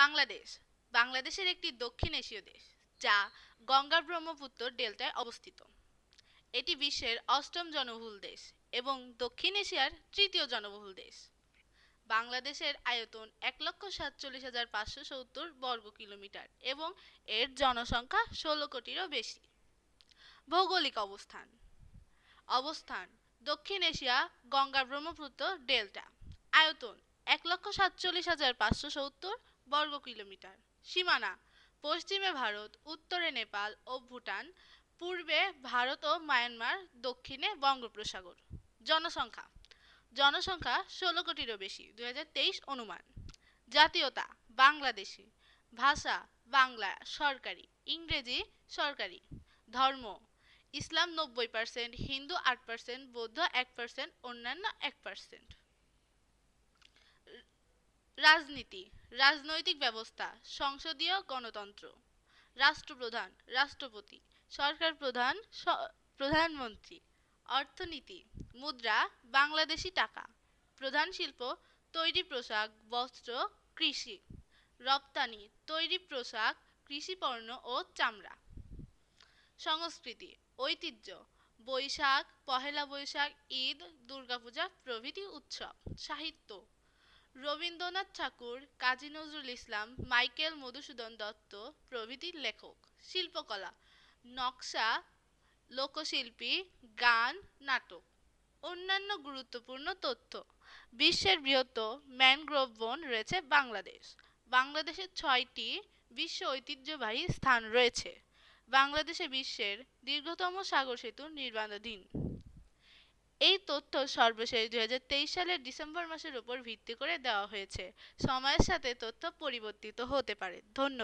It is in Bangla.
বাংলাদেশ বাংলাদেশের একটি দক্ষিণ এশীয় দেশ যা গঙ্গা ব্রহ্মপুত্র ডেল্টায় অবস্থিত। এটি বিশ্বের অষ্টম জনবহুল দেশ এবং দক্ষিণ এশিয়ার তৃতীয় জনবহুল দেশ। বাংলাদেশের আয়তন ১,৪৭,৫৭০ বর্গ কিলোমিটার এবং এর জনসংখ্যা ১৬ কোটিরও বেশি। ভৌগোলিক অবস্থান অবস্থান দক্ষিণ এশিয়া, গঙ্গা ব্রহ্মপুত্র ডেল্টা। আয়তন ১,৪৭,৫৭০ বর্গ কিলোমিটার। সীমানা পশ্চিমে ভারত, উত্তরে নেপাল ও ভুটান, পূর্বে ভারত ও মায়ানমার, দক্ষিণে বঙ্গোপসাগর। জনসংখ্যা ১৬ কোটিরও বেশি ২০২৩ অনুমান। জাতীয়তা বাংলাদেশী। ভাষা বাংলা সরকারি, ইংরেজি সরকারি। ধর্ম ইসলাম ৯০%, হিন্দু ৮%, বৌদ্ধ ১%, অন্যান্য ১%। রাজনীতি রাজনৈতিক ব্যবস্থা সংসদীয় গণতন্ত্র। রাষ্ট্রপ্রধান রাষ্ট্রপতি, সরকার প্রধান প্রধানমন্ত্রী। অর্থনীতি মুদ্রা বাংলাদেশী টাকা। প্রধান শিল্প তৈরি পোশাক, বস্ত্র, কৃষি। রপ্তানি তৈরি পোশাক, কৃষিপণ্য ও চামড়া। সংস্কৃতি ঐতিহ্য বৈশাখ, পহেলা বৈশাখ, ঈদ, দুর্গাপূজা প্রভৃতি উৎসব। সাহিত্য রবীন্দ্রনাথ ঠাকুর, কাজী নজরুল ইসলাম, মাইকেল মধুসূদন দত্ত প্রভৃতি লেখক। শিল্পকলা নকশা, লোকশিল্পী, গান, নাটক। অন্যান্য গুরুত্বপূর্ণ তথ্য: বিশ্বের বৃহত্তম ম্যানগ্রোভ বন রয়েছে বাংলাদেশ। বাংলাদেশের ৬টি বিশ্ব ঐতিহ্যবাহী স্থান রয়েছে। বাংলাদেশে বিশ্বের দীর্ঘতম সাগর সেতু নির্মাণাধীন। এই তথ্য সর্বশেষ ২০২৩ সালের ডিসেম্বর মাসের উপর ভিত্তি করে দেওয়া হয়েছে। সময়ের সাথে তথ্য পরিবর্তিত হতে পারে। ধন্যবাদ।